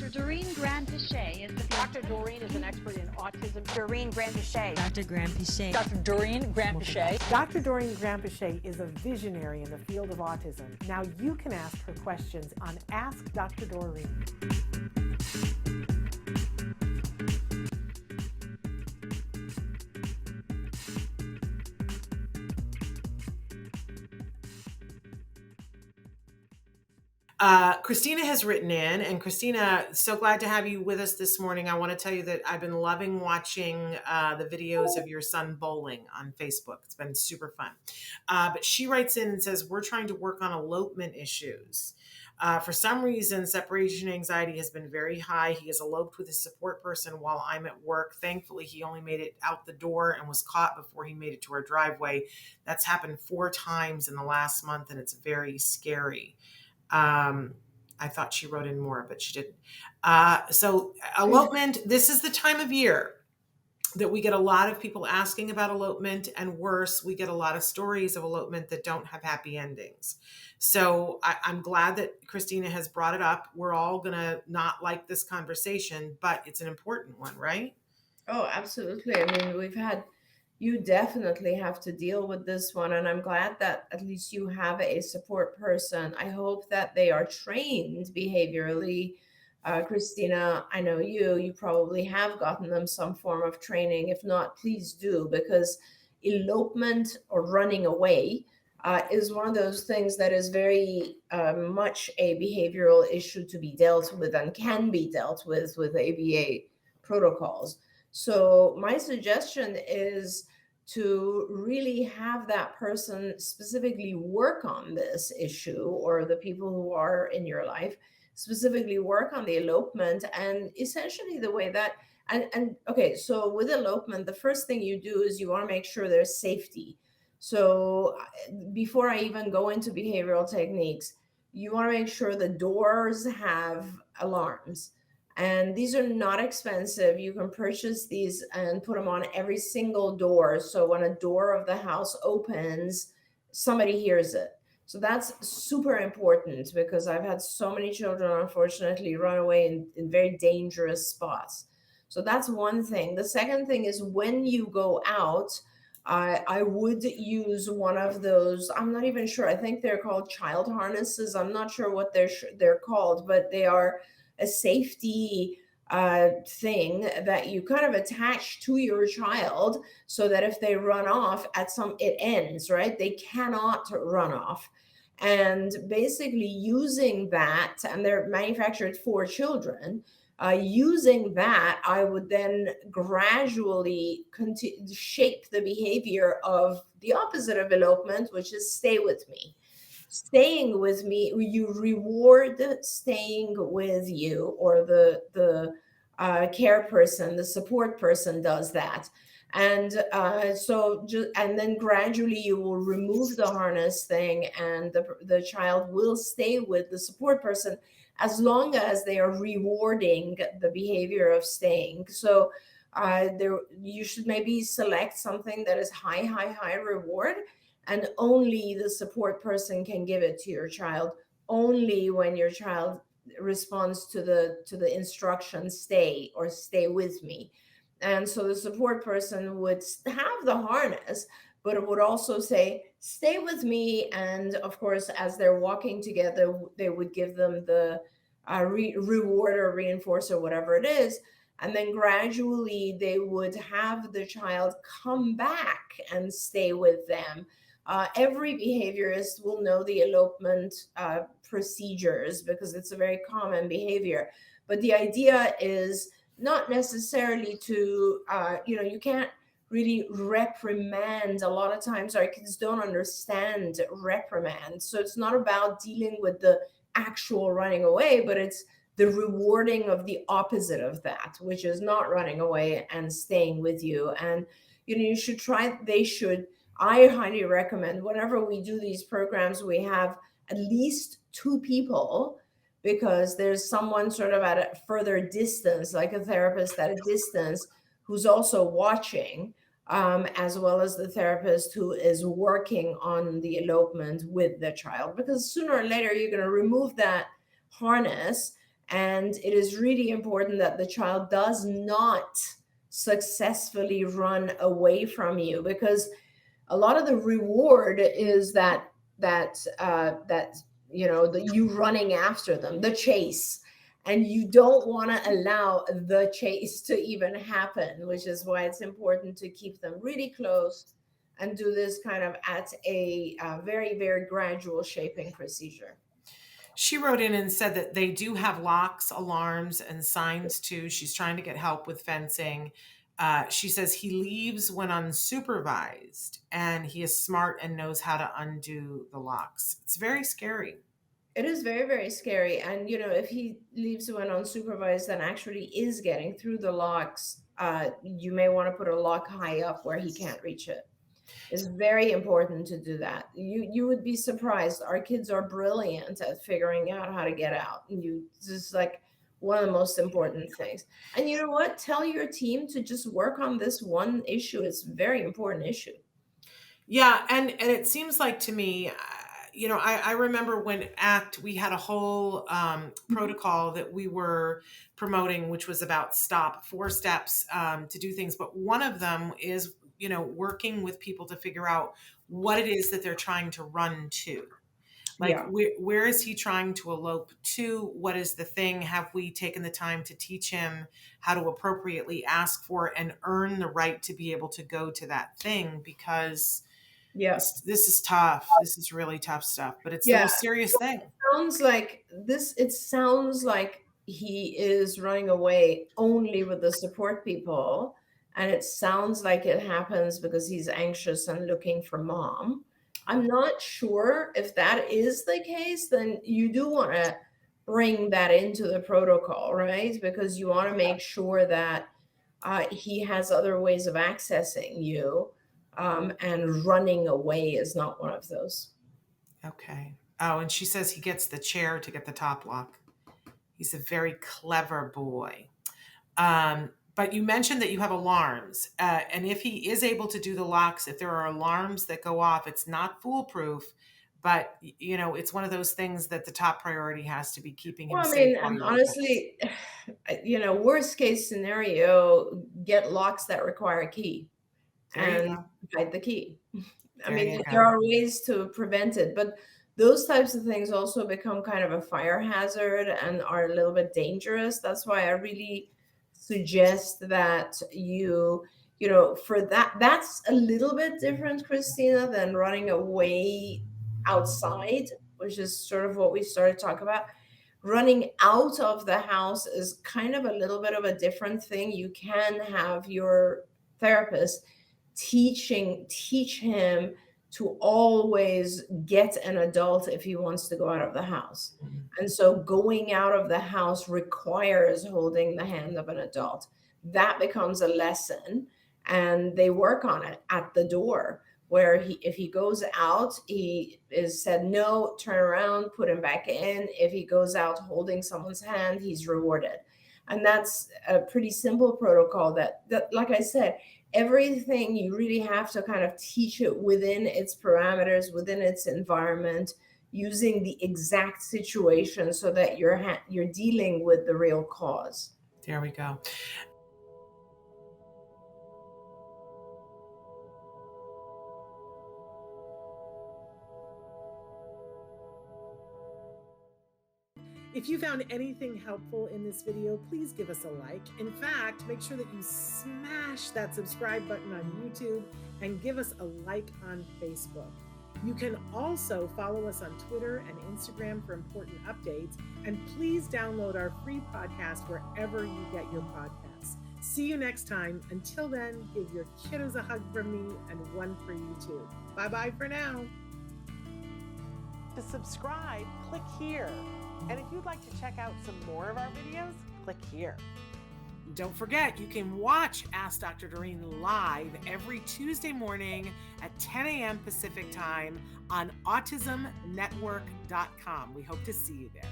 Dr. Doreen Grand-Pichet is the Dr. Doreen is an expert in autism. Doreen Grand-Pichet. Dr. Grand-Pichet. Dr. Doreen Grand-Pichet. Dr. Doreen Grand-Pichet is a visionary in the field of autism. Now you can ask her questions on Ask Dr. Doreen. Christina has written in, and Christina, so glad to have you with us this morning. I want to tell you that I've been loving watching the videos of your son bowling on Facebook. It's been super fun. But she writes in and says, we're trying to work on elopement issues. For some reason, separation anxiety has been very high. He has eloped with his support person while I'm at work. Thankfully, he only made it out the door and was caught before he made it to our driveway. That's happened 4 times in the last month, and it's very scary. I thought she wrote in more, but she didn't. So elopement, this is the time of year that we get a lot of people asking about elopement, and worse, we get a lot of stories of elopement that don't have happy endings. So I'm glad that Christina has brought it up. We're all gonna not like this conversation, but it's an important one, right? Oh, absolutely. I mean, you definitely have to deal with this one. And I'm glad that at least you have a support person. I hope that they are trained behaviorally. Christina, I know you probably have gotten them some form of training. If not, please do, because elopement or running away is one of those things that is very much a behavioral issue to be dealt with and can be dealt with ABA protocols. So my suggestion is to really have that person specifically work on this issue, or the people who are in your life specifically work on the elopement. And essentially the way that, okay, so with elopement, the first thing you do is you want to make sure there's safety. So before I even go into behavioral techniques, you want to make sure the doors have alarms. And these are not expensive. You can purchase these and put them on every single door. So when a door of the house opens, somebody hears it. So that's super important, because I've had so many children, unfortunately, run away in very dangerous spots. So that's one thing. The second thing is, when you go out, I would use one of those. I'm not even sure. I think they're called child harnesses. I'm not sure what they're called, but they are a safety thing that you kind of attach to your child, so that if they run off it ends, right? They cannot run off. And basically using that, and they're manufactured for children, using that, I would then gradually shape the behavior of the opposite of elopement, which is stay with me. Staying with me, you reward staying with you, or the care person, the support person does that. And and then gradually you will remove the harness thing, and the child will stay with the support person as long as they are rewarding the behavior of staying. So you should maybe select something that is high reward, and only the support person can give it to your child, only when your child responds to the instruction, stay, or stay with me. And so the support person would have the harness, but it would also say, stay with me. And of course, as they're walking together, they would give them the reward or reinforcer, whatever it is. And then gradually they would have the child come back and stay with them. Every behaviorist will know the elopement procedures, because it's a very common behavior. But the idea is not necessarily to, you can't really reprimand. A lot of times our kids don't understand reprimand. So it's not about dealing with the actual running away, but it's the rewarding of the opposite of that, which is not running away and staying with you. And, you should try, I highly recommend, whenever we do these programs, we have at least 2 people, because there's someone sort of at a further distance, like a therapist at a distance, who's also watching, as well as the therapist who is working on the elopement with the child. Because sooner or later, you're going to remove that harness, And it is really important that the child does not successfully run away from you, because a lot of the reward is that you running after them, the chase. And you don't want to allow the chase to even happen, which is why it's important to keep them really close and do this kind of at a very, very gradual shaping procedure. She wrote in and said that they do have locks, alarms, and signs too. She's trying to get help with fencing. She says he leaves when unsupervised, and he is smart and knows how to undo the locks. It's very scary. It is very, very scary. And, if he leaves when unsupervised and actually is getting through the locks, you may want to put a lock high up where he can't reach it. It's very important to do that. You would be surprised. Our kids are brilliant at figuring out how to get out. This is like one of the most important things. And you know what? Tell your team to just work on this one issue. It's a very important issue. Yeah, and it seems like to me, I remember when ACT, we had a whole protocol that we were promoting, which was about 4 steps to do things. But one of them is, working with people to figure out what it is that they're trying to run to. Like, where is he trying to elope to? What is the thing? Have we taken the time to teach him how to appropriately ask for and earn the right to be able to go to that thing? Because this is tough. This is really tough stuff, but it's the most serious thing. It sounds like he is running away only with the support people. And it sounds like it happens because he's anxious and looking for mom. I'm not sure if that is the case. Then you do want to bring that into the protocol, right? Because you want to make sure that he has other ways of accessing you. And running away is not one of those. Okay. Oh, and she says he gets the chair to get the top lock. He's a very clever boy. But you mentioned that you have alarms. And if he is able to do the locks, if there are alarms that go off, it's not foolproof. But, it's one of those things that the top priority has to be keeping him safe. And honestly, worst case scenario, get locks that require a key. And hide the key. There are ways to prevent it, but those types of things also become kind of a fire hazard and are a little bit dangerous. That's why I really suggest that for that's a little bit different, Christina, than running away outside, which is sort of what we started talking about. Running out of the house is kind of a little bit of a different thing. You can have your therapist teach him to always get an adult if he wants to go out of the house. Mm-hmm. And so going out of the house requires holding the hand of an adult. That becomes a lesson, and they work on it at the door, where if he goes out, he is said, no, turn around, put him back in. If he goes out holding someone's hand, he's rewarded. And that's a pretty simple protocol that like I said, everything you really have to kind of teach it within its parameters, within its environment, using the exact situation so that you're dealing with the real cause. There we go. If you found anything helpful in this video, please give us a like. In fact, make sure that you smash that subscribe button on YouTube and give us a like on Facebook. You can also follow us on Twitter and Instagram for important updates. And please download our free podcast wherever you get your podcasts. See you next time. Until then, give your kiddos a hug from me and one for you too. Bye-bye for now. To subscribe, click here. And if you'd like to check out some more of our videos, click here. Don't forget, you can watch Ask Dr. Doreen live every Tuesday morning at 10 a.m. Pacific time on autism-network.com. We hope to see you there.